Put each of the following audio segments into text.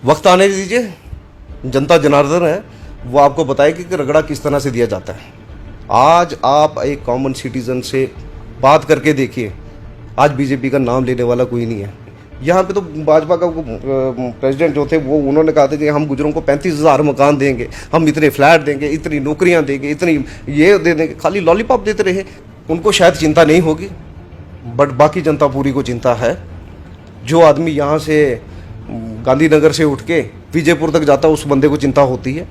वक्त आने दीजिए, जनता जनार्दन है, वो आपको बताएगी कि रगड़ा किस तरह से दिया जाता है। आज आप एक कॉमन सिटीजन से बात करके देखिए, आज बीजेपी का नाम लेने वाला कोई नहीं है। यहाँ पे तो भाजपा का प्रेसिडेंट जो थे वो उन्होंने कहा था कि हम गुजरों को 35,000 मकान देंगे, हम इतने फ्लैट देंगे, इतनी नौकरियाँ देंगे, इतनी ये दे देंगे, खाली लॉलीपॉप देते रहे। उनको शायद चिंता नहीं होगी, बट बाकी जनता पूरी को चिंता है। जो आदमी यहाँ से गांधीनगर से उठ के विजयपुर तक जाता है उस बंदे को चिंता होती है।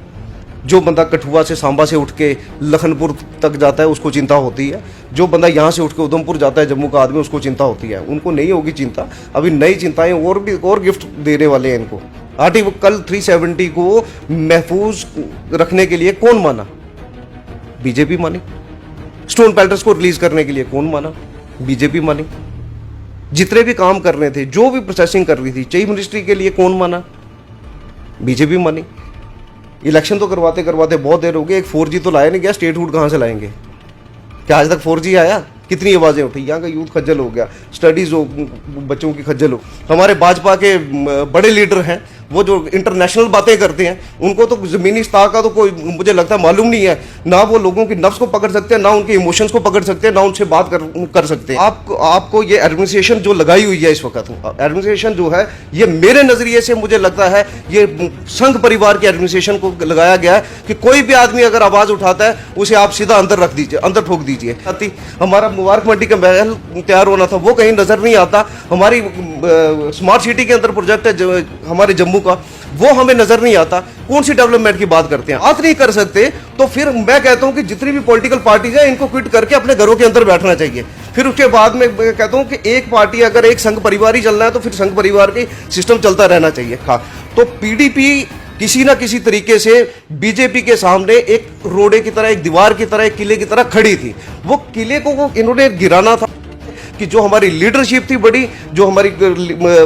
जो बंदा कठुआ से सांबा से उठ के लखनपुर तक जाता है उसको चिंता होती है। जो बंदा यहाँ से उठ के उधमपुर जाता है जम्मू का आदमी उसको चिंता होती है। उनको नहीं होगी चिंता। अभी नई चिंताएं और गिफ्ट देने वाले हैं इनको। आर्टिकल 370 को महफूज रखने के लिए कौन माना? बीजेपी मानी। स्टोन पेल्टर्स को रिलीज करने के लिए कौन माना? बीजेपी मानी। जितने भी काम कर रहे थे, जो भी प्रोसेसिंग कर रही थी, चीफ मिनिस्ट्री के लिए कौन माना? बीजेपी मानी। इलेक्शन तो करवाते करवाते बहुत देर हो गई, एक 4G तो लाया नहीं गया, स्टेटहुड कहाँ से लाएंगे? क्या आज तक 4G आया? कितनी आवाज़ें उठी, यहाँ का यूथ खज्जल हो गया, स्टडीज़ हो, बच्चों की खज्जल हो। हमारे भाजपा के बड़े लीडर हैं, वो जो इंटरनेशनल बातें करते हैं, उनको तो ज़मीनी सतह का तो कोई मुझे लगता है मालूम नहीं है। ना वो लोगों की नफ्स को पकड़ सकते हैं, ना उनके इमोशंस को पकड़ सकते हैं, ना उनसे बात कर सकते हैं। आपको ये एडमिनिस्ट्रेशन जो लगाई हुई है इस वक्त, एडमिनिस्ट्रेशन जो है ये मेरे नज़रिए से मुझे लगता है ये संघ परिवार के एडमिनिस्ट्रेशन को लगाया गया है कि कोई भी आदमी अगर आवाज़ उठाता है उसे आप सीधा अंदर रख दीजिए, अंदर ठोक दीजिए। हमारा मुबारक मंडी का महल तैयार होना था, वो कहीं नज़र नहीं आता। हमारी स्मार्ट सिटी के अंदर प्रोजेक्ट है हमारे जम्मू का, वो हमें नजर नहीं आता। कौन सी डेवलपमेंट की बात करते हैं? बात नहीं कर सकते तो फिर मैं कहता हूं कि जितनी भी पॉलिटिकल पार्टीज हैं इनको क्विट करके अपने घरों के अंदर बैठना चाहिए। फिर उसके बाद में कहता हूं कि एक पार्टी अगर एक संघ परिवार ही चलना है तो फिर संघ परिवार की सिस्टम चलता रहना चाहिए। हाँ, तो पीडीपी किसी ना किसी तरीके से बीजेपी के सामने एक रोड़े की तरह, एक दीवार की तरह, एक किले की तरह खड़ी थी। वो किले को इन्होंने गिराना था कि जो हमारी लीडरशिप थी बड़ी, जो हमारी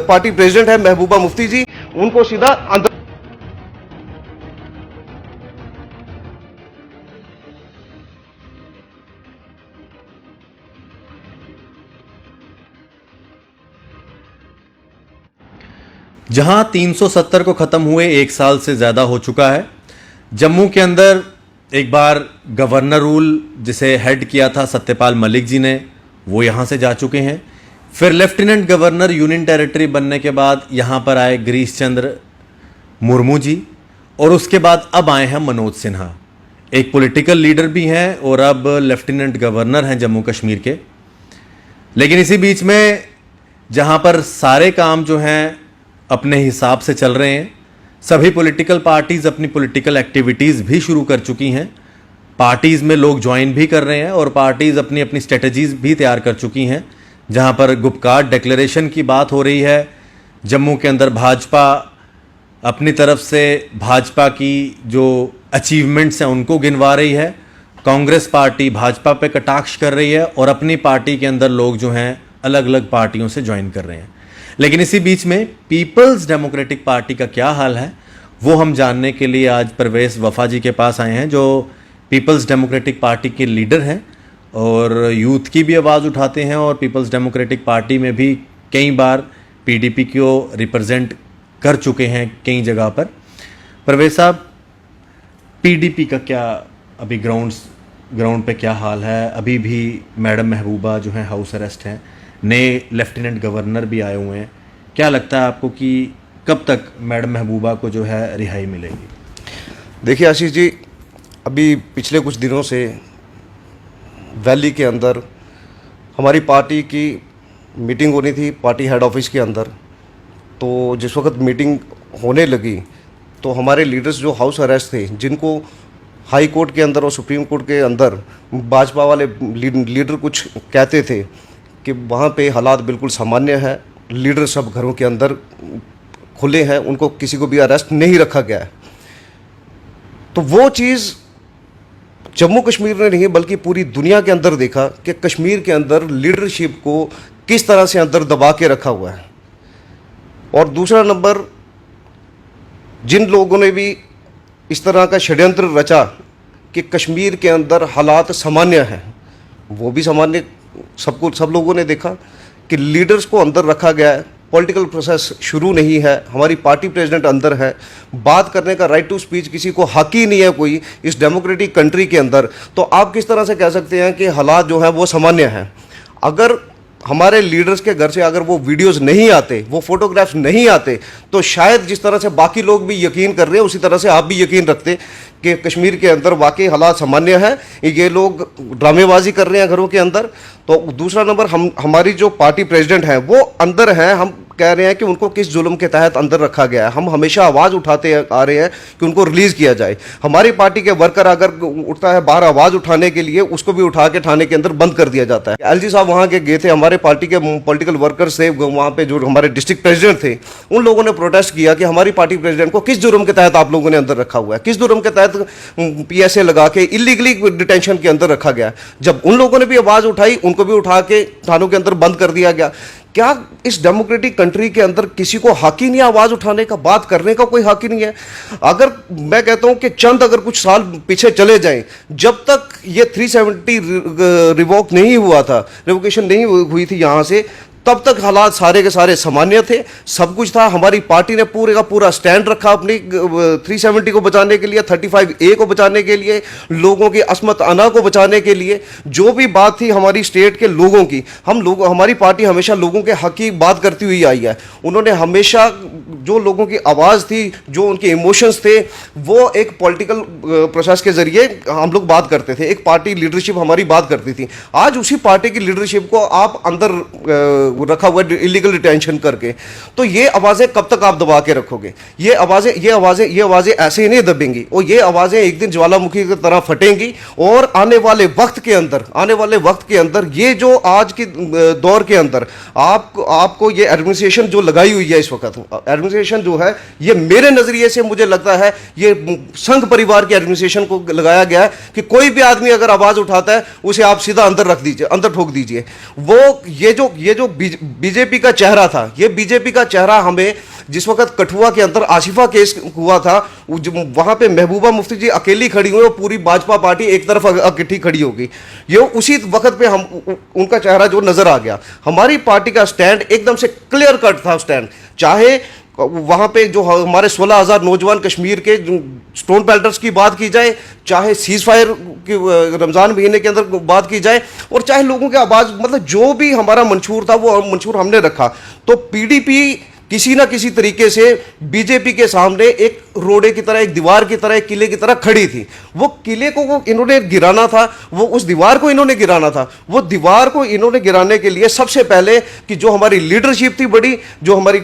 पार्टी प्रेसिडेंट है महबूबा मुफ्ती जी, उनको सीधा अंदर। जहां 370 को खत्म हुए 1 साल से ज्यादा हो चुका है। जम्मू के अंदर एक बार गवर्नर रूल जिसे हेड किया था सत्यपाल मलिक जी ने, वो यहां से जा चुके हैं। फिर लेफ्टिनेंट गवर्नर यूनियन टेरिटरी बनने के बाद यहां पर आए गिरीश चंद्र मुर्मू जी, और उसके बाद अब आए हैं मनोज सिन्हा, एक पॉलिटिकल लीडर भी हैं और अब लेफ्टिनेंट गवर्नर हैं जम्मू कश्मीर के। लेकिन इसी बीच में जहां पर सारे काम जो हैं अपने हिसाब से चल रहे हैं, सभी पॉलिटिकल पार्टीज़ अपनी पॉलिटिकल एक्टिविटीज़ भी शुरू कर चुकी हैं, पार्टीज़ में लोग ज्वाइन भी कर रहे हैं और पार्टीज़ अपनी अपनी स्ट्रेटजीज भी तैयार कर चुकी हैं। जहां पर गुपकार डिक्लेरेशन की बात हो रही है, जम्मू के अंदर भाजपा अपनी तरफ से भाजपा की जो अचीवमेंट्स हैं उनको गिनवा रही है, कांग्रेस पार्टी भाजपा पे कटाक्ष कर रही है और अपनी पार्टी के अंदर लोग जो हैं अलग अलग पार्टियों से ज्वाइन कर रहे हैं। लेकिन इसी बीच में पीपल्स डेमोक्रेटिक पार्टी का क्या हाल है वो हम जानने के लिए आज परवेज वफा जी के पास आए हैं, जो पीपल्स डेमोक्रेटिक पार्टी के लीडर हैं और यूथ की भी आवाज़ उठाते हैं और पीपल्स डेमोक्रेटिक पार्टी में भी कई बार पीडीपी को रिप्रेजेंट कर चुके हैं कई जगह पर। परवेज साहब, पीडीपी का क्या अभी ग्राउंड पे क्या हाल है? अभी भी मैडम महबूबा जो हैं हाउस अरेस्ट हैं, नए लेफ्टिनेंट गवर्नर भी आए हुए हैं। क्या लगता है आपको कि कब तक मैडम महबूबा को जो है रिहाई मिलेगी? देखिए आशीष जी, अभी पिछले कुछ दिनों से वैली के अंदर हमारी पार्टी की मीटिंग होनी थी पार्टी हेड ऑफिस के अंदर। तो जिस वक्त मीटिंग होने लगी तो हमारे लीडर्स जो हाउस अरेस्ट थे, जिनको हाई कोर्ट के अंदर और सुप्रीम कोर्ट के अंदर भाजपा वाले लीडर कुछ कहते थे कि वहाँ पे हालात बिल्कुल सामान्य है, लीडर सब घरों के अंदर खुले हैं, उनको किसी को भी अरेस्ट नहीं रखा गया है। तो वो चीज़ जम्मू कश्मीर ने नहीं बल्कि पूरी दुनिया के अंदर देखा कि कश्मीर के अंदर लीडरशिप को किस तरह से अंदर दबा के रखा हुआ है। और दूसरा नंबर, जिन लोगों ने भी इस तरह का षड्यंत्र रचा कि कश्मीर के अंदर हालात सामान्य हैं, वो भी सामान्य सब लोगों ने देखा कि लीडर्स को अंदर रखा गया है पॉलिटिकल प्रोसेस शुरू नहीं है, हमारी पार्टी प्रेसिडेंट अंदर है, बात करने का राइट टू स्पीच किसी को हक ही नहीं है कोई इस डेमोक्रेटिक कंट्री के अंदर, तो आप किस तरह से कह सकते हैं कि हालात जो हैं वो सामान्य हैं? अगर हमारे लीडर्स के घर से अगर वो वीडियोस नहीं आते, वो फोटोग्राफ्स नहीं आते, तो शायद जिस तरह से बाकी लोग भी यकीन कर रहे हैं उसी तरह से आप भी यकीन रखते कि कश्मीर के अंदर वाकई हालात सामान्य है, ये लोग ड्रामेबाजी कर रहे हैं घरों के अंदर। तो दूसरा नंबर, हमारी जो पार्टी प्रेसिडेंट हैं वो अंदर हैं, हम कह रहे हैं कि उनको किस जुल्म के तहत अंदर रखा गया है। हम हमेशा आवाज़ उठाते आ रहे हैं कि उनको रिलीज़ किया जाए। हमारी पार्टी के वर्कर अगर उठता है बाहर आवाज़ उठाने के लिए, उसको भी उठा के थाने के अंदर बंद कर दिया जाता है। एलजी साहब वहाँ के गए थे, हमारे पार्टी के पॉलिटिकल वर्कर्स थे वहाँ पे, जो हमारे डिस्ट्रिक्ट प्रेसिडेंट थे, उन लोगों ने प्रोटेस्ट किया कि हमारी पार्टी प्रेसिडेंट को किस जुर्म के तहत आप लोगों ने अंदर रखा हुआ है, किस जुर्म के तहत PSA लगा के इलीगली डिटेंशन के अंदर रखा गया। जब उन लोगों ने भी आवाज़ उठाई, उनको भी उठा के थानों के अंदर बंद कर दिया गया। क्या इस डेमोक्रेटिक कंट्री के अंदर किसी को हक ही नहीं आवाज उठाने का, बात करने का कोई हक ही नहीं है? अगर मैं कहता हूं कि चंद अगर कुछ साल पीछे चले जाएं, जब तक ये 370 रिवोक नहीं हुआ था, रिवोकेशन नहीं हुई थी यहां से, तब तक हालात सारे के सारे सामान्य थे, सब कुछ था। हमारी पार्टी ने पूरे का पूरा स्टैंड रखा अपनी 370 को बचाने के लिए, 35A को बचाने के लिए, लोगों की असमत अना को बचाने के लिए। जो भी बात थी हमारी स्टेट के लोगों की, हमारी पार्टी हमेशा लोगों के हक की बात करती हुई आई है। उन्होंने हमेशा जो लोगों की आवाज़ थी, जो उनके इमोशंस थे, वो एक पॉलिटिकल प्रोसेस के जरिए हम लोग बात करते थे, एक पार्टी लीडरशिप हमारी बात करती थी। आज उसी पार्टी की लीडरशिप को आप अंदर रखा हुआ इलीगल डिटेंशन करके, तो ये आवाजें कब तक आप दबा के रखोगे? ये आवाजें ऐसे ही नहीं दबेंगी, और ये आवाजें एक दिन ज्वालामुखी की तरह फटेंगी। और आने वाले वक्त के अंदर ये जो आज के दौर के अंदर आपको ये एडमिनिस्ट्रेशन जो लगाई हुई है इस वक्त, एडमिनिस्ट्रेशन जो है, ये मेरे नजरिए से मुझे लगता है ये संघ परिवार की एडमिनिस्ट्रेशन को लगाया गया है कि कोई भी आदमी अगर आवाज उठाता है उसे आप सीधा अंदर रख दीजिए, अंदर ठोक दीजिए। वो ये जो बीजेपी का चेहरा था, ये बीजेपी का चेहरा हमें जिस वक्त कठुआ के अंदर आसिफा केस हुआ था, वहां पे महबूबा मुफ्ती जी अकेली खड़ी हुई और पूरी भाजपा पार्टी एक तरफ इकट्ठी खड़ी होगी, ये उसी वक्त पे हम उनका चेहरा जो नजर आ गया। हमारी पार्टी का स्टैंड एकदम से क्लियर कट था स्टैंड, चाहे वहाँ पे जो हमारे 16,000 नौजवान कश्मीर के स्टोन पेल्टर्स की बात की जाए, चाहे सीज फायर की रमज़ान महीने के अंदर बात की जाए, और चाहे लोगों की आवाज़, मतलब जो भी हमारा मंशूर था वो मंशूर हमने रखा। तो PDP किसी ना किसी तरीके से बीजेपी के सामने एक रोड़े की तरह, एक दीवार की तरह, एक किले की तरह खड़ी थी। वो किले को वो इन्होंने गिराना था, वो उस दीवार को इन्होंने गिराना था। वो दीवार को इन्होंने गिराने के लिए सबसे पहले कि जो हमारी लीडरशिप थी बड़ी, जो हमारी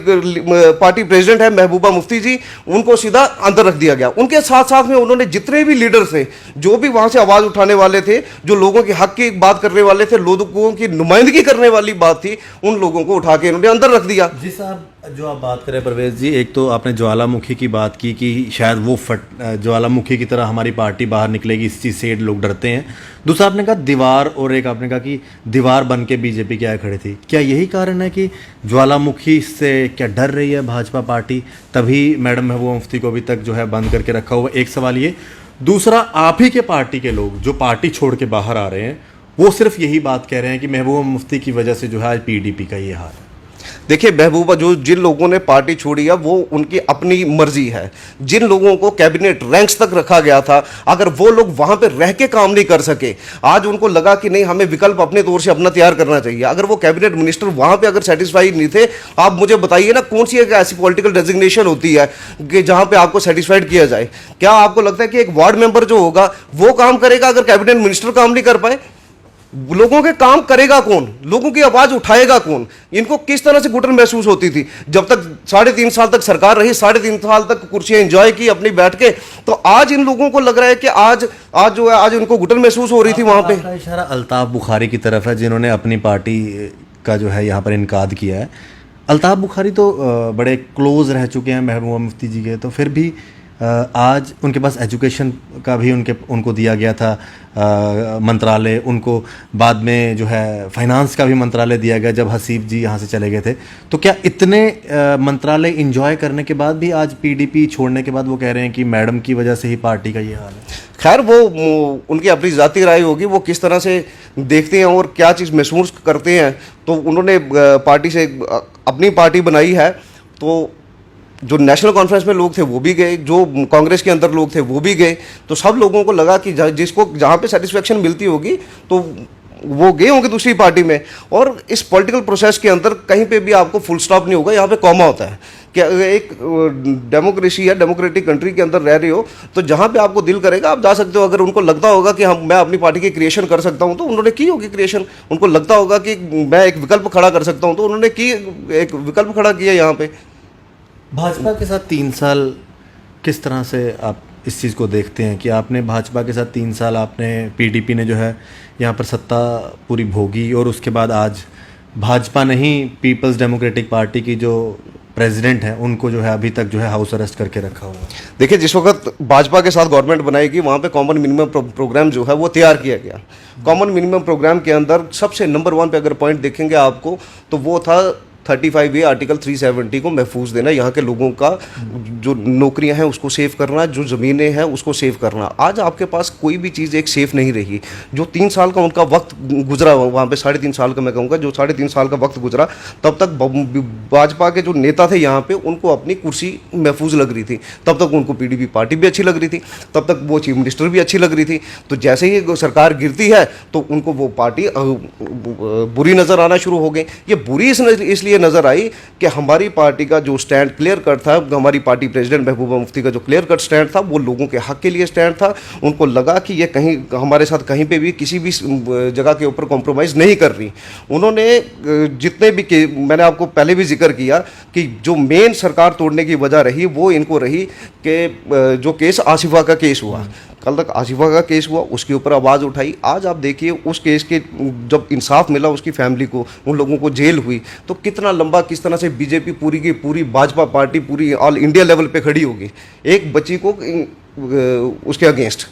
पार्टी प्रेसिडेंट है महबूबा मुफ्ती जी, उनको सीधा अंदर रख दिया गया। उनके साथ साथ में उन्होंने जितने भी लीडर थे, जो भी वहां से आवाज उठाने वाले थे, जो लोगों के हक की बात करने वाले थे, लोगों की नुमाइंदगी करने वाली बात थी, उन लोगों को उठा के इन्होंने अंदर रख दिया। जी साहब, जो आप बात करें परवेज जी, एक तो आपने ज्वालामुखी की बात की कि शायद वो ज्वालामुखी की तरह हमारी पार्टी बाहर निकलेगी, इस चीज़ से लोग डरते हैं। दूसरा आपने कहा दीवार, और एक आपने कहा कि दीवार बन के बीजेपी क्या खड़ी थी। क्या यही कारण है कि ज्वालामुखी से क्या डर रही है भाजपा पार्टी, तभी मैडम महबूबा मुफ्ती को अभी तक जो है बंद करके रखा हुआ? एक सवाल ये। दूसरा, आप ही के पार्टी के लोग जो पार्टी छोड़ के बाहर आ रहे हैं, वो सिर्फ यही बात कह रहे हैं कि महबूबा मुफ्ती की वजह से जो है आज PDP का ये हाल है। देखिए महबूबा, जिन लोगों ने पार्टी छोड़ी है वो उनकी अपनी मर्जी है। जिन लोगों को कैबिनेट रैंक्स तक रखा गया था, अगर वो लोग वहां पे रह के काम नहीं कर सके, आज उनको लगा कि नहीं हमें विकल्प अपने तौर से अपना तैयार करना चाहिए, अगर वो कैबिनेट मिनिस्टर वहां पे अगर सेटिस्फाइड नहीं थे, आप मुझे बताइए ना कौन सी एक ऐसी पॉलिटिकल डेजिग्नेशन होती है कि जहां पे आपको सेटिस्फाइड किया जाए? क्या आपको लगता है कि एक वार्ड मेंबर जो होगा वो काम करेगा अगर कैबिनेट मिनिस्टर काम नहीं कर पाए? लोगों के काम करेगा कौन? लोगों की आवाज उठाएगा कौन? इनको किस तरह से घुटन महसूस होती थी जब तक 3.5 साल तक सरकार रही, 3.5 साल तक कुर्सियां एंजॉय की अपनी बैठ के, तो आज इन लोगों को लग रहा है कि आज जो है आज उनको घुटन महसूस हो रही थी वहां पे। इशारा अल्ताफ बुखारी की तरफ है, जिन्होंने अपनी पार्टी का जो है यहाँ पर इनकाद किया है। अल्ताफ बुखारी तो बड़े क्लोज रह चुके हैं महबूबा मुफ्ती जी के, तो फिर भी आज उनके पास एजुकेशन का भी उनको दिया गया था मंत्रालय, उनको बाद में जो है फाइनेंस का भी मंत्रालय दिया गया जब हसीब जी यहाँ से चले गए थे। तो क्या इतने मंत्रालय इंजॉय करने के बाद भी आज पीडीपी छोड़ने के बाद वो कह रहे हैं कि मैडम की वजह से ही पार्टी का ये हाल है? खैर वो उनकी अपनी जाती राय होगी, वो किस तरह से देखते हैं और क्या चीज़ महसूस करते हैं। तो उन्होंने पार्टी से अपनी पार्टी बनाई है, तो जो नेशनल कॉन्फ्रेंस में लोग थे वो भी गए, जो कांग्रेस के अंदर लोग थे वो भी गए। तो सब लोगों को लगा कि जिसको जहाँ पे सेटिस्फेक्शन मिलती होगी तो वो गए होंगे दूसरी पार्टी में। और इस पॉलिटिकल प्रोसेस के अंदर कहीं पे भी आपको फुल स्टॉप नहीं होगा, यहाँ पे कॉमा होता है। क्या एक डेमोक्रेसी या डेमोक्रेटिक कंट्री के अंदर रह रहे हो तो जहाँ पे आपको दिल करेगा आप जा सकते हो। अगर उनको लगता होगा कि मैं अपनी पार्टी की क्रिएशन कर सकता हूँ तो उन्होंने की होगी क्रिएशन। उनको लगता होगा कि मैं एक विकल्प खड़ा कर सकता हूँ तो उन्होंने एक विकल्प खड़ा किया यहाँ पे। भाजपा के साथ 3 साल किस तरह से आप इस चीज़ को देखते हैं कि आपने भाजपा के साथ 3 साल आपने पीडीपी ने जो है यहाँ पर सत्ता पूरी भोगी और उसके बाद आज भाजपा नहीं पीपल्स डेमोक्रेटिक पार्टी की जो प्रेसिडेंट हैं उनको जो है अभी तक जो है हाउस अरेस्ट करके रखा हुआ है। देखिए, जिस वक्त भाजपा के साथ गवर्नमेंट बनाएगी वहाँ पे कॉमन मिनिमम प्रोग्राम जो है वो तैयार किया गया। कॉमन मिनिमम प्रोग्राम के अंदर सबसे नंबर 1 पे अगर पॉइंट देखेंगे आपको तो वो था 35A आर्टिकल 370 को महफूज देना, यहाँ के लोगों का जो नौकरियां हैं उसको सेव करना, जो ज़मीनें हैं उसको सेव करना। आज आपके पास कोई भी चीज़ एक सेफ नहीं रही। जो 3 साल का उनका वक्त गुजरा वहाँ पे, 3.5 साल का मैं कहूँगा, जो 3.5 साल का वक्त गुजरा, तब तक भाजपा के जो नेता थे यहाँ पे उनको अपनी कुर्सी महफूज लग रही थी। तब तक उनको पीडीपी पार्टी भी अच्छी लग रही थी, तब तक वो चीफ मिनिस्टर भी अच्छी लग रही थी। तो जैसे ही सरकार गिरती है तो उनको वो पार्टी बुरी नज़र आना शुरू हो गई। ये बुरी इसलिए नजर आई कि हमारी पार्टी का जो स्टैंड क्लियर कट था, हमारी पार्टी प्रेसिडेंट महबूबा मुफ्ती का जो क्लियर कट स्टैंड था वो लोगों के हक के लिए स्टैंड था। उनको लगा कि ये कहीं हमारे साथ कहीं पे भी किसी भी जगह के ऊपर कॉम्प्रोमाइज़ नहीं कर रही। उन्होंने जितने भी मैंने आपको पहले भी जिक्र किया कि जो मेन सरकार तोड़ने की वजह रही वो इनको रही कि जो केस आसिफा का केस हुआ, कल तक आसिफा का केस हुआ, उसके ऊपर आवाज़ उठाई। आज आप देखिए उस केस के जब इंसाफ मिला उसकी फैमिली को, उन लोगों को जेल हुई, तो कितना लंबा किस तरह से बीजेपी पूरी की पूरी भाजपा पार्टी पूरी ऑल इंडिया लेवल पे खड़ी होगी एक बच्ची को उसके अगेंस्ट।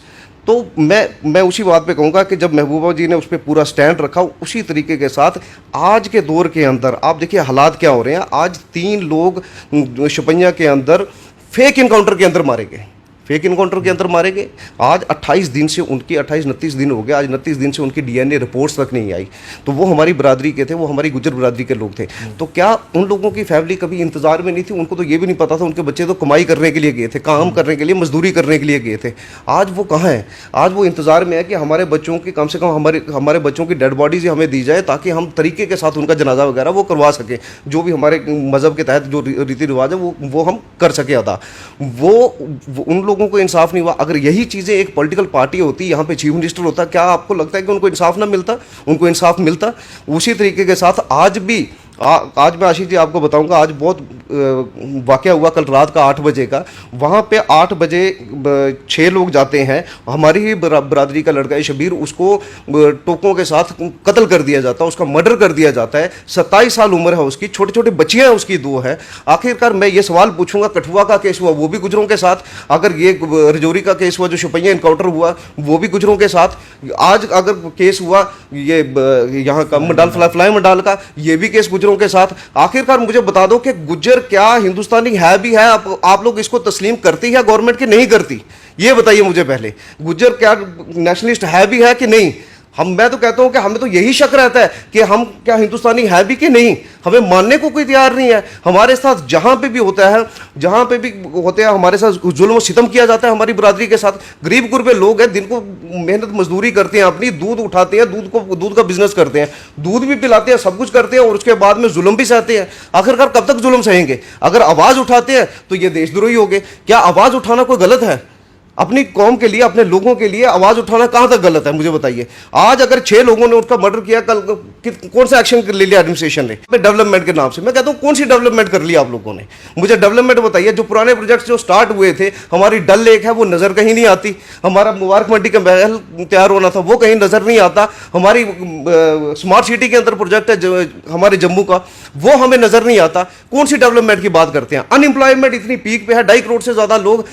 तो मैं उसी बात पे कहूँगा कि जब महबूबा जी ने उस पर पूरा स्टैंड रखा, उसी तरीके के साथ आज के दौर के अंदर आप देखिए हालात क्या हो रहे हैं। आज 3 लोग शुपैया के अंदर फेक इनकाउंटर के अंदर मारे गए, फेक इनकाउंटर के अंदर मारे गए। आज 28 दिन से उनकी 29 दिन हो गए, आज 29 दिन से उनकी डीएनए रिपोर्ट्स तक नहीं आई। तो वो हमारी बरादरी के थे, वो हमारी गुज्जर बरादरी के लोग थे। तो क्या उन लोगों की फैमिली कभी इंतजार में नहीं थी? उनको तो ये भी नहीं पता था, उनके बच्चे तो कमाई करने के लिए गए थे, काम करने के लिए, मजदूरी करने के लिए गए थे। आज वो कहाँ हैं? आज वो इंतजार में है कि हमारे बच्चों की कम से कम हमारे बच्चों की डेड बॉडीज हमें दी जाए ताकि हम तरीके के साथ उनका जनाजा वगैरह वो करवा सकें, जो भी हमारे मज़हब के तहत जो रीति रिवाज है वो हम कर सके अदा। वो उन लोगों को इंसाफ नहीं हुआ। अगर यही चीज़ें एक पॉलिटिकल पार्टी होती, यहाँ पे चीफ मिनिस्टर होता, क्या आपको लगता है कि उनको इंसाफ ना मिलता? उनको इंसाफ मिलता। उसी तरीके के साथ आज भी आज मैं आशीष जी आपको बताऊंगा, आज बहुत वाकया हुआ कल रात का 8 बजे का। वहाँ पे 8 बजे 6 लोग जाते हैं, हमारी ही बरादरी का लड़का है शबीर, उसको टोकों के साथ कत्ल कर दिया जाता है, उसका मर्डर कर दिया जाता है। 27 साल उम्र है उसकी, छोटे छोटे बच्चियाँ हैं उसकी 2 है। आखिरकार मैं ये सवाल पूछूंगा, कठुआ का केस हुआ वो भी गुजरों के साथ, अगर ये रजौरी का केस हुआ जो शुपैया इनकाउंटर हुआ वो भी गुजरों के साथ, आज अगर केस हुआ ये यहाँ का मंडाल फ्लाई मंडाल का ये भी केस गुजरों के साथ। आखिरकार मुझे बता दो कि गुज्जर क्या हिंदुस्तानी है भी है? आप लोग इसको तस्लीम करती है गवर्नमेंट की नहीं करती? ये बताइए मुझे पहले। गुज्जर क्या नेशनलिस्ट है भी है कि नहीं? मैं तो कहता हूं कि हमें तो यही शक रहता है कि हम क्या हिंदुस्तानी है भी कि नहीं। हमें मानने को कोई तैयार नहीं है। हमारे साथ जहां पे भी होता है, जहां पे भी होते हैं हमारे साथ जुल्म सितम किया जाता है हमारी बरादरी के साथ। गरीब गुरबे लोग हैं, दिन को मेहनत मजदूरी करते हैं, अपनी दूध उठाते हैं, दूध का बिजनेस करते हैं, दूध भी पिलाते हैं, सब कुछ करते हैं और उसके बाद में जुल्म भी सहते हैं। आखिरकार कब तक जुल्म सहेंगे? अगर आवाज उठाते हैं तो ये देशद्रोही हो गए। क्या आवाज उठाना कोई गलत है? अपनी कौम के लिए, अपने लोगों के लिए आवाज उठाना कहां तक गलत है? मुझे बताइए। आज अगर 6 लोगों ने उनका मर्डर किया, कल कौन सा एक्शन ले लिया एडमिनिस्ट्रेशन ने डेवलपमेंट के नाम से? मैं कहता हूँ कौन सी डेवलपमेंट कर ली आप लोगों ने? मुझे डेवलपमेंट बताइए। जो पुराने प्रोजेक्ट्स जो स्टार्ट हुए थे, हमारी डल लेक है वो नज़र कहीं नहीं आती, हमारा मुबारक मंडी का महल तैयार होना था वो कहीं नज़र नहीं आता, हमारी स्मार्ट सिटी के अंदर प्रोजेक्ट है हमारे जम्मू का वो हमें नज़र नहीं आता। कौन सी डेवलपमेंट की बात करते हैं? अनएम्प्लॉयमेंट इतनी पीक पे है, 2.5 करोड़ से ज़्यादा लोग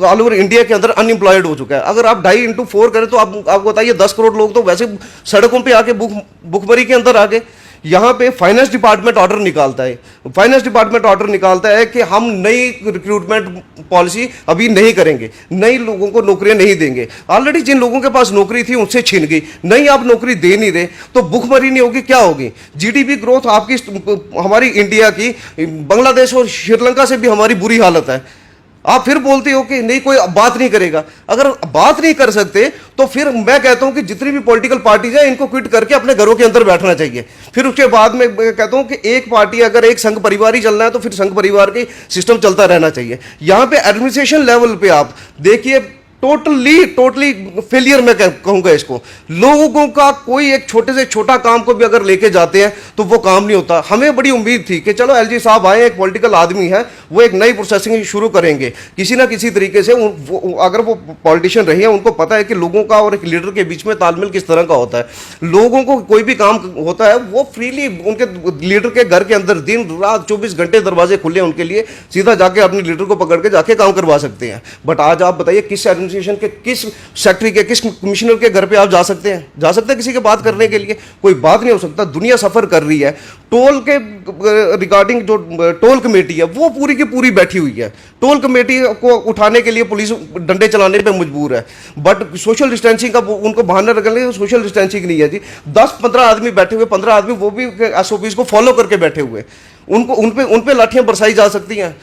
ऑल ओवर इंडिया के अंदर अनएम्प्लॉयड हो चुका है। अगर आप 2.5 into 4 करें तो आपको बताइए 10 करोड़ लोग तो वैसे सड़कों पे आके भुखमरी के अंदर आ गए। यहाँ पे फाइनेंस डिपार्टमेंट ऑर्डर निकालता है, फाइनेंस डिपार्टमेंट ऑर्डर निकालता है कि हम नई रिक्रूटमेंट पॉलिसी अभी नहीं करेंगे, नई लोगों को नौकरियां नहीं देंगे। ऑलरेडी जिन लोगों के पास नौकरी थी उनसे छीन गई, नई आप नौकरी दे नहीं रहे तो भुखमरी नहीं होगी, क्या होगी? जीडीपी ग्रोथ आपकी हमारी इंडिया की बांग्लादेश और श्रीलंका से भी हमारी बुरी हालत है। आप फिर बोलते हो कि नहीं कोई बात नहीं करेगा। अगर बात नहीं कर सकते तो फिर मैं कहता हूं कि जितनी भी पॉलिटिकल पार्टीज हैं इनको क्विट करके अपने घरों के अंदर बैठना चाहिए। फिर उसके बाद में कहता हूं कि एक पार्टी अगर एक संघ परिवार ही चलना है तो फिर संघ परिवार के सिस्टम चलता रहना चाहिए। यहां पे एडमिनिस्ट्रेशन लेवल पे आप देखिए टोटली फेलियर मैं कहूंगा इसको। लोगों का कोई एक छोटे से छोटा काम को भी अगर लेके जाते हैं तो वो काम नहीं होता। हमें बड़ी उम्मीद थी कि चलो एलजी साहब आए, एक पॉलिटिकल आदमी है, वो एक नई प्रोसेसिंग शुरू करेंगे किसी ना किसी तरीके से। अगर वो पॉलिटिशियन रही है उनको पता है कि लोगों का और एक लीडर के बीच में तालमेल किस तरह का होता है। लोगों को कोई भी काम होता है वो फ्रीली उनके लीडर के घर के अंदर दिन रात 24 घंटे दरवाजे खुले उनके लिए, सीधा जाके अपने लीडर को पकड़ के जाके काम करवा सकते हैं। बट आज आप बताइए किस के किस सेक्रेटरी के किस कमिश्नर के घर पे आप जा सकते हैं किसी के बात करने के लिए? कोई बात नहीं हो सकता। दुनिया सफर कर रही है। टोल के रिगार्डिंग जो टोल कमेटी है वो पूरी की पूरी बैठी हुई है। टोल कमेटी को उठाने के लिए पुलिस डंडे चलाने पे मजबूर है, बट सोशल डिस्टेंसिंग का उनको बहाना रखने सोशल डिस्टेंसिंग नहीं है जी। 10-15 आदमी बैठे हुए, 15 आदमी वो भी एसओपीज को फॉलो करके बैठे हुए, उन पे लाठियां बरसाई जा सकती हैं।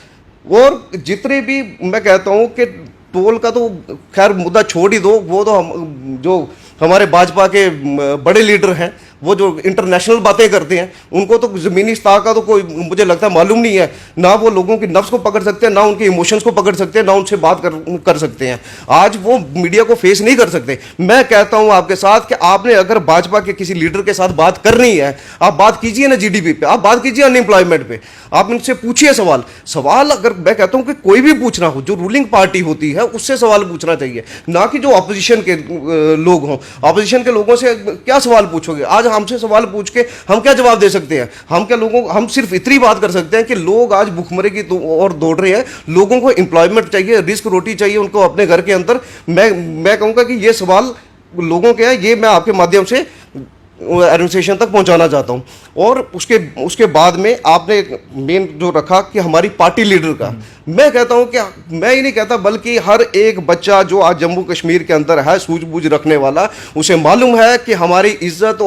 और जितने भी मैं कहता हूं कि टोल का तो खैर मुद्दा छोड़ ही दो, वो तो जो हमारे भाजपा के बड़े लीडर हैं वो जो इंटरनेशनल बातें करते हैं उनको तो ज़मीनी सतह का तो कोई मुझे लगता है मालूम नहीं है। ना वो लोगों की नफ्स को पकड़ सकते हैं, ना उनके इमोशंस को पकड़ सकते हैं, ना उनसे बात कर सकते हैं। आज वो मीडिया को फेस नहीं कर सकते। मैं कहता हूं आपके साथ कि आपने अगर भाजपा के किसी लीडर के साथ बात करनी है, आप बात कीजिए ना जीडीपी पे, आप बात कीजिए अनएम्प्लॉयमेंट पे, आप इनसे पूछिए सवाल। अगर मैं कहता हूं कि कोई भी पूछना हो, जो रूलिंग पार्टी होती है उससे सवाल पूछना चाहिए, ना कि जो अपोजिशन के लोग हों। अपोजिशन के लोगों से क्या सवाल पूछोगे? आज हमसे सवाल पूछ के हम क्या जवाब दे सकते हैं? हम सिर्फ इतनी बात कर सकते हैं कि लोग आज भुखमरी की ओर दौड़ रहे हैं। लोगों को एम्प्लॉयमेंट चाहिए, रिस्क रोटी चाहिए उनको अपने घर के अंदर। मैं कहूँगा कि ये सवाल लोगों के हैं, ये मैं आपके माध्यम से एडमिनिस्ट्रेशन तक पहुंचाना चाहता हूं। और उसके बाद में आपने मेन जो रखा कि हमारी पार्टी लीडर का, मैं कहता हूं कि मैं ही नहीं कहता बल्कि हर एक बच्चा जो आज जम्मू कश्मीर के अंदर है सूझबूझ रखने वाला, उसे मालूम है कि हमारी इज्जत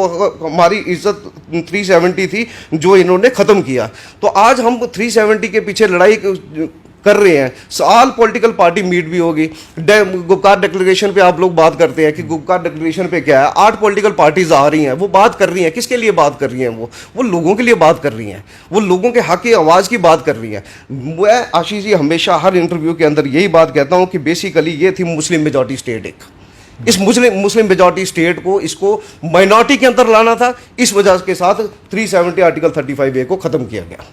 370 थी जो इन्होंने ख़त्म किया। तो आज हम 370 के पीछे लड़ाई कर रहे हैं। साल पॉलिटिकल पार्टी मीट भी होगी। गुपकार डिक्लेरेशन पे आप लोग बात करते हैं कि गुपकार डिक्लेरेशन पे क्या है। 8 पॉलिटिकल पार्टीज आ रही हैं, वो बात कर रही हैं। किसके लिए बात कर रही हैं? वो लोगों के लिए बात कर रही हैं, वो लोगों के हक की आवाज़ की बात कर रही हैं। मैं आशीष जी हमेशा हर इंटरव्यू के अंदर यही बात कहता हूँ कि बेसिकली ये थी मुस्लिम मेजॉरिटी स्टेट। इस मुस्लिम मेजॉरिटी स्टेट को इसको माइनॉरिटी के अंदर लाना था, इस वजह के साथ 370 आर्टिकल 35A को ख़त्म किया गया।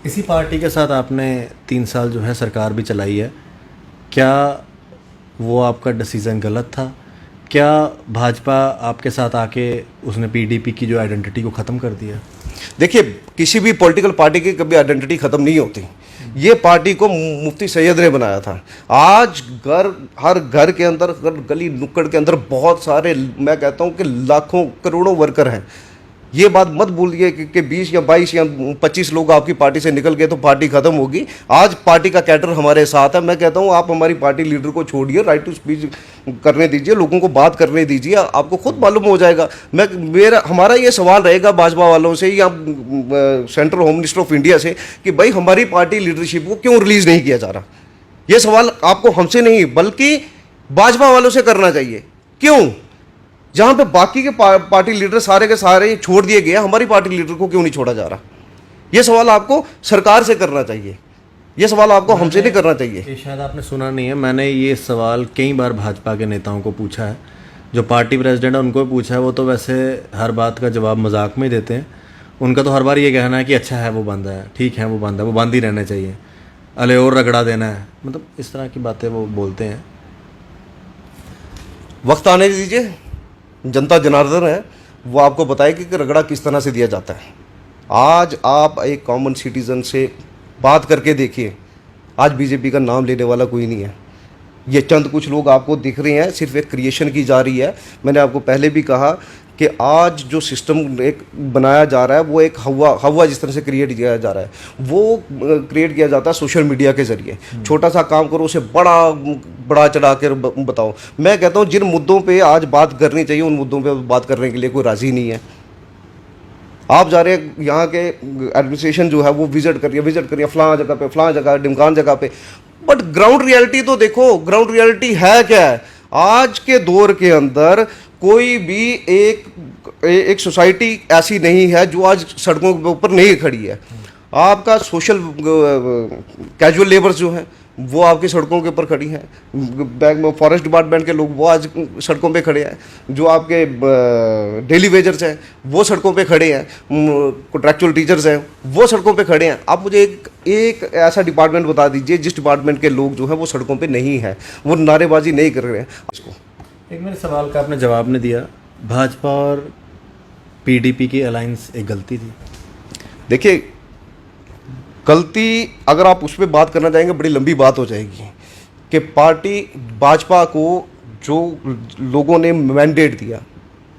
इसी पार्टी के साथ आपने 3 साल जो है सरकार भी चलाई है। क्या वो आपका डिसीज़न गलत था? क्या भाजपा आपके साथ आके उसने पीडीपी की जो आइडेंटिटी को ख़त्म कर दिया? देखिए, किसी भी पॉलिटिकल पार्टी की कभी आइडेंटिटी ख़त्म नहीं होती। ये पार्टी को मुफ्ती सैयद ने बनाया था। आज हर घर के अंदर, गली नुक्कड़ के अंदर बहुत सारे, मैं कहता हूँ कि लाखों करोड़ों वर्कर हैं। ये बात मत भूलिए कि 20 या 22 या 25 लोग आपकी पार्टी से निकल गए तो पार्टी खत्म होगी। आज पार्टी का कैडर हमारे साथ है। मैं कहता हूँ आप हमारी पार्टी लीडर को छोड़िए, राइट टू स्पीच करने दीजिए, लोगों को बात करने दीजिए, आपको खुद मालूम हो जाएगा। हमारा ये सवाल रहेगा भाजपा वालों से या central home minister of India से कि भाई हमारी पार्टी लीडरशिप को क्यों रिलीज नहीं किया जा रहा। ये सवाल आपको हमसे नहीं बल्कि भाजपा वालों से करना चाहिए। क्यों? जहां पे बाकी के पार्टी लीडर सारे के सारे छोड़ दिए गए, हमारी पार्टी लीडर को क्यों नहीं छोड़ा जा रहा? ये सवाल आपको सरकार से करना चाहिए, ये सवाल आपको हमसे नहीं करना चाहिए। ये शायद आपने सुना नहीं है, मैंने ये सवाल कई बार भाजपा के नेताओं को पूछा है। जो पार्टी प्रेसिडेंट है उनको भी पूछा है, वो तो वैसे हर बात का जवाब मजाक में ही देते हैं। उनका तो हर बार ये कहना है कि अच्छा है वो बंद है, ठीक है वो बंद है, वो बंद ही रहना चाहिए, अले और रगड़ा देना है, मतलब इस तरह की बातें वो बोलते हैं। वक्त आने दीजिए, जनता जनार्दन है, वो आपको बताएगी कि रगड़ा किस तरह से दिया जाता है। आज आप एक कॉमन सिटीजन से बात करके देखिए, आज बीजेपी का नाम लेने वाला कोई नहीं है। ये चंद कुछ लोग आपको दिख रहे हैं, सिर्फ एक क्रिएशन की जा रही है। मैंने आपको पहले भी कहा कि आज जो सिस्टम एक बनाया जा रहा है वो एक हवा जिस तरह से क्रिएट किया जा रहा है, वो क्रिएट किया जाता है सोशल मीडिया के ज़रिए। छोटा सा काम करो, उसे बड़ा चढ़ा कर बताओ। मैं कहता हूँ जिन मुद्दों पे आज बात करनी चाहिए उन मुद्दों पे बात करने के लिए कोई राज़ी नहीं है। आप जा रहे हैं, यहाँ के एडमिनिस्ट्रेशन जो है वो विजिट करिए फलां जगह पे, फलां जगह, ढिमकान जगह पे, बट ग्राउंड रियलिटी तो देखो। ग्राउंड रियलिटी है क्या है? आज के दौर के अंदर कोई भी एक सोसाइटी ऐसी नहीं है जो आज सड़कों के ऊपर नहीं खड़ी है। आपका सोशल कैजुअल लेबर्स जो हैं वो आपकी सड़कों के ऊपर खड़ी हैं, फॉरेस्ट डिपार्टमेंट के लोग वो आज सड़कों पे खड़े हैं, जो आपके डेली वेजर्स हैं वो सड़कों पे खड़े हैं, कॉन्ट्रैक्चुअल टीचर्स हैं वो सड़कों पे खड़े हैं। आप मुझे एक ऐसा डिपार्टमेंट बता दीजिए जिस डिपार्टमेंट के लोग जो हैं वो सड़कों पे नहीं है, वो नारेबाजी नहीं कर रहे हैं। इसको एक मेरे सवाल का आपने जवाब नहीं दिया, भाजपा और पीडीपी की अलायंस एक गलती थी। देखिए, गलती अगर आप उस पर बात करना चाहेंगे बड़ी लंबी बात हो जाएगी कि पार्टी भाजपा को जो लोगों ने मैंडेट दिया,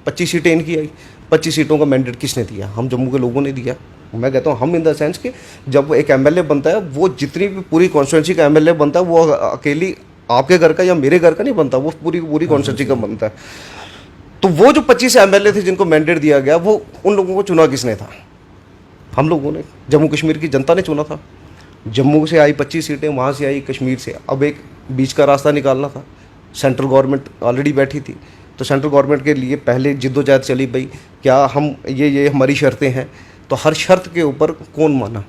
25 सीटें इनकी आई, 25 सीटों का मैंडेट किसने दिया? हम जम्मू के लोगों ने दिया। मैं कहता हूँ हम इन द सेंस कि जब एक एमएलए बनता है वो जितनी भी पूरी कॉन्स्टिट्यूंसी का एमएलए बनता है वो अकेली आपके घर का या मेरे घर का नहीं बनता, वो पूरी कॉन्स्टिट्यूंसी का बनता है। तो वो जो 25 एमएलए थे जिनको मैंडेट दिया गया, वो उन लोगों को चुना किसने था? हम लोगों ने, जम्मू कश्मीर की जनता ने चुना था। जम्मू से आई 25 सीटें, वहाँ से आई कश्मीर से। अब एक बीच का रास्ता निकालना था। सेंट्रल गवर्नमेंट ऑलरेडी बैठी थी, तो सेंट्रल गवर्नमेंट के लिए पहले जिद्दोजहद चली भाई, क्या हम ये हमारी शर्तें हैं, तो हर शर्त के ऊपर कौन माना,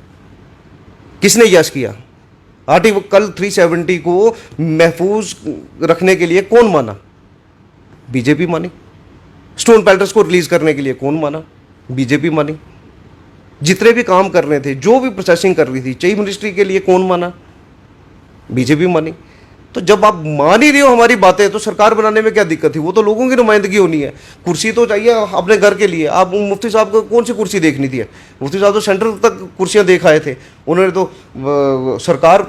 किसने यस किया? आर्टिकल 370 को महफूज रखने के लिए कौन माना? बीजेपी मानी। स्टोन पेल्टर्स को रिलीज करने के लिए कौन माना? बीजेपी मानी। जितने भी काम कर रहे थे, जो भी प्रोसेसिंग कर रही थी, चीफ मिनिस्ट्री के लिए कौन माना? बीजेपी मानी। तो जब आप मान ही रहे हो हमारी बातें, तो सरकार बनाने में क्या दिक्कत थी? वो तो लोगों की नुमाइंदगी होनी है। कुर्सी तो चाहिए अपने घर के लिए। आप मुफ्ती साहब को कौन सी कुर्सी देखनी थी? मुफ्ती साहब तो सेंटर तक कुर्सियां देख आए थे, उन्होंने तो सरकार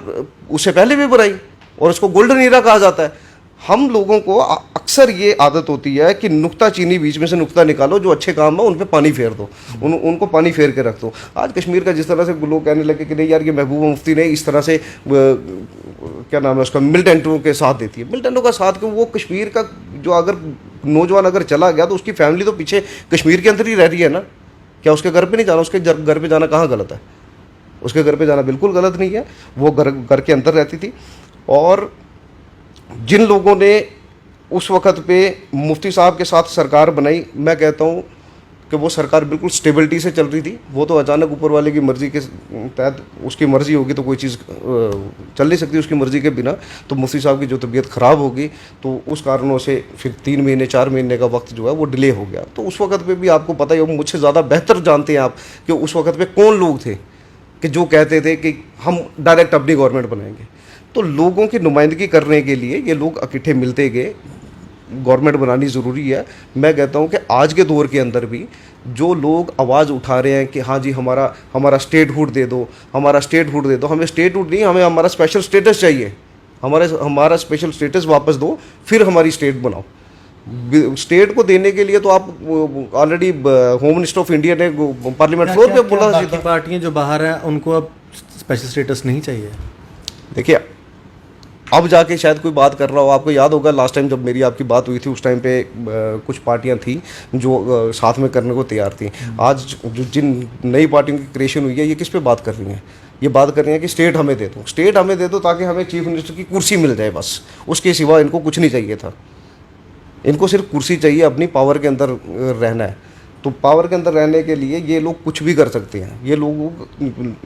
उससे पहले भी बनाई, और उसको गोल्डन ईरा कहा जाता है। हम लोगों को अक्सर ये आदत होती है कि नुक्ता चीनी, बीच में से नुक्ता निकालो, जो अच्छे काम है उन पे पानी फेर दो, उनको पानी फेर के रख दो। आज कश्मीर का जिस तरह से लोग कहने लगे कि नहीं यार ये महबूबा मुफ्ती ने इस तरह से क्या नाम है उसका, मिलिटेंटों के साथ देती है। मिलिटेंटों का साथ क्यों? वो कश्मीर का जो अगर नौजवान अगर चला गया तो उसकी फैमिली तो पीछे कश्मीर के अंदर ही रह रही है ना। क्या उसके घर पर नहीं जाना? उसके घर पर जाना कहाँ गलत है? उसके घर पर जाना बिल्कुल गलत नहीं है। वो घर के अंदर रहती थी। और जिन लोगों ने उस वक़्त पे मुफ्ती साहब के साथ सरकार बनाई, मैं कहता हूँ कि वो सरकार बिल्कुल स्टेबिलिटी से चल रही थी। वो तो अचानक ऊपर वाले की मर्ज़ी के तहत, उसकी मर्ज़ी होगी तो कोई चीज़ चल नहीं सकती उसकी मर्ज़ी के बिना। तो मुफ्ती साहब की जो तबीयत ख़राब होगी तो उस कारणों से फिर 3 महीने 4 महीने का वक्त जो है वो डिले हो गया। तो उस वक़्त पे भी आपको पता ही, मुझसे ज़्यादा बेहतर जानते हैं आप कि उस वक़्त पे कौन लोग थे कि जो कहते थे कि हम डायरेक्ट अपनी गवर्नमेंट बनाएंगे। तो लोगों की नुमाइंदगी करने के लिए ये लोग इकट्ठे मिलते गए। गवर्नमेंट बनानी ज़रूरी है। मैं कहता हूँ कि आज के दौर के अंदर भी जो लोग आवाज़ उठा रहे हैं कि हाँ जी हमारा स्टेटहुड दे दो, हमारा स्टेटहुड दे दो, हमें स्टेटहुड नहीं, हमें हमारा स्पेशल स्टेटस चाहिए, हमारा स्पेशल स्टेटस वापस दो, फिर हमारी स्टेट बनाओ। स्टेट को देने के लिए तो आप already home minister of India ने पार्लियामेंट फ्लोर पे बोला। बाकी पार्टियां जो बाहर हैं उनको अब स्पेशल स्टेटस नहीं चाहिए। देखिए, अब जाके शायद कोई बात कर रहा हो। आपको याद होगा लास्ट टाइम जब मेरी आपकी बात हुई थी, उस टाइम पे कुछ पार्टियां थी जो साथ में करने को तैयार थी। आज जो जिन नई पार्टियों की क्रिएशन हुई है, ये किस पे बात कर रही हैं? ये बात कर रही हैं कि स्टेट हमें दे दो, स्टेट हमें दे दो ताकि हमें चीफ मिनिस्टर की कुर्सी मिल जाए, बस। उसके सिवा इनको कुछ नहीं चाहिए था। इनको सिर्फ कुर्सी चाहिए, अपनी पावर के अंदर रहना है। तो पावर के अंदर रहने के लिए ये लोग कुछ भी कर सकते हैं। ये लोग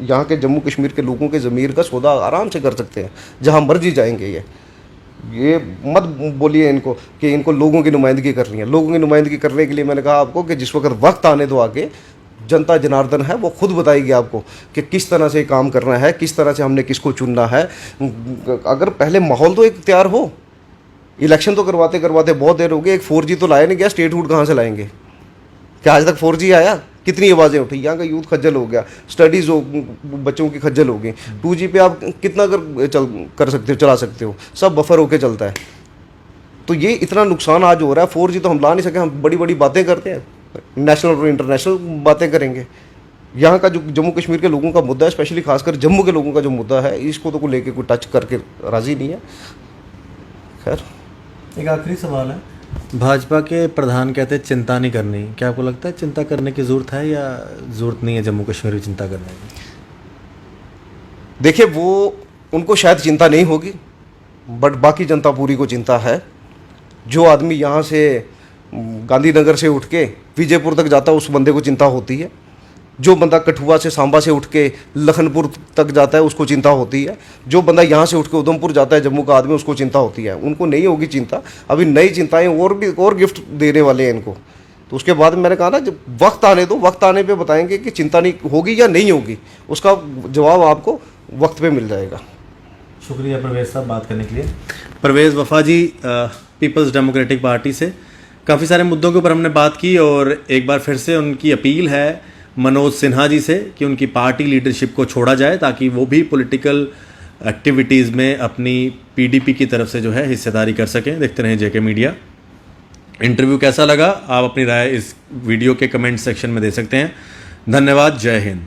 यहाँ के जम्मू कश्मीर के लोगों के ज़मीर का सौदा आराम से कर सकते हैं, जहाँ मर्जी जाएंगे ये। ये मत बोलिए इनको कि इनको लोगों की नुमाइंदगी करनी है। लोगों की नुमाइंदगी करने के लिए मैंने कहा आपको कि जिस वक्त वक्त आने दो आगे, जनता जनार्दन है वो खुद बताएगी आपको कि किस तरह से काम करना है, किस तरह से हमने किसको चुनना है। अगर पहले माहौल तो एक तैयार हो। इलेक्शन तो करवाते करवाते बहुत देर हो गई, एक 4G तो लाया नहीं गया, स्टेटहुड कहाँ से लाएंगे? क्या आज तक 4G आया? कितनी आवाज़ें उठी, यहाँ का यूथ खज्जल हो गया, स्टडीज़ हो, बच्चों की खज्जल हो गई। 2G पे आप कितना कर सकते हो, चला सकते हो, सब बफर होके चलता है। तो ये इतना नुकसान आज हो रहा है। 4G तो हम ला नहीं सके, हम बड़ी बड़ी बातें करते हैं, नेशनल और इंटरनेशनल बातें करेंगे। यहाँ का जो जम्मू कश्मीर के लोगों का मुद्दा है, स्पेशली खासकर जम्मू के लोगों का जो मुद्दा है, इसको तो लेके कोई टच करके राज़ी नहीं है। खैर, एक आखिरी सवाल है, भाजपा के प्रधान कहते हैं चिंता नहीं करनी, क्या आपको लगता है चिंता करने की ज़रूरत है या ज़रूरत नहीं है जम्मू कश्मीर में चिंता करने की? देखिए, वो उनको शायद चिंता नहीं होगी, बट बाकी जनता पूरी को चिंता है। जो आदमी यहाँ से गांधीनगर से उठ के विजयपुर तक जाता है, उस बंदे को चिंता होती है। जो बंदा कठुआ से सांबा से उठ के लखनपुर तक जाता है, उसको चिंता होती है। जो बंदा यहाँ से उठ के उधमपुर जाता है, जम्मू का आदमी, उसको चिंता होती है। उनको नहीं होगी चिंता। अभी नई चिंताएं और गिफ्ट देने वाले हैं इनको। तो उसके बाद मैंने कहा ना, जब वक्त आने दो, वक्त आने पे बताएंगे कि चिंता नहीं होगी या नहीं होगी। उसका जवाब आपको वक्त पे मिल जाएगा। शुक्रिया परवेज़ साहब बात करने के लिए। परवेज़ वफा जी पीपल्स डेमोक्रेटिक पार्टी से, काफ़ी सारे मुद्दों के ऊपर हमने बात की और एक बार फिर से उनकी अपील है मनोज सिन्हा जी से कि उनकी पार्टी लीडरशिप को छोड़ा जाए ताकि वो भी पॉलिटिकल एक्टिविटीज़ में अपनी पीडीपी की तरफ से जो है हिस्सेदारी कर सकें। देखते रहें जेके मीडिया। इंटरव्यू कैसा लगा आप अपनी राय इस वीडियो के कमेंट सेक्शन में दे सकते हैं। धन्यवाद। जय हिंद।